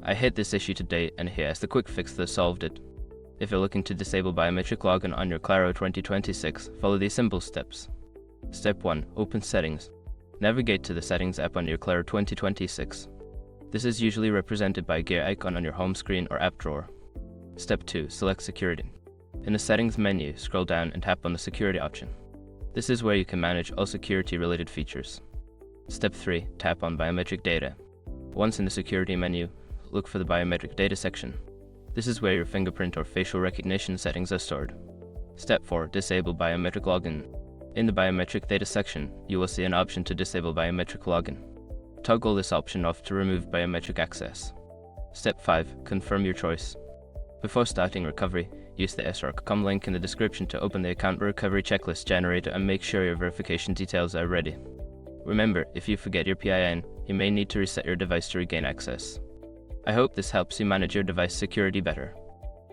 I hit this issue today and here's the quick fix that solved it. If you're looking to disable biometric login on your Claro 2026, follow these simple steps. Step 1. Open Settings. Navigate to the Settings app on your Claro 2026. This is usually represented by a gear icon on your home screen or app drawer. Step 2. Select Security. In the Settings menu, scroll down and tap on the Security option. This is where you can manage all security-related features. Step 3. Tap on Biometric Data. Once in the Security menu, look for the Biometric Data section. This is where your fingerprint or facial recognition settings are stored. Step 4. Disable Biometric Login. In the Biometric Data section, you will see an option to disable biometric login. Toggle this option off to remove biometric access. Step 5. Confirm your choice. Before starting recovery, use the src.com link in the description to open the account recovery checklist generator and make sure your verification details are ready. Remember, if you forget your PIN, you may need to reset your device to regain access. I hope this helps you manage your device security better.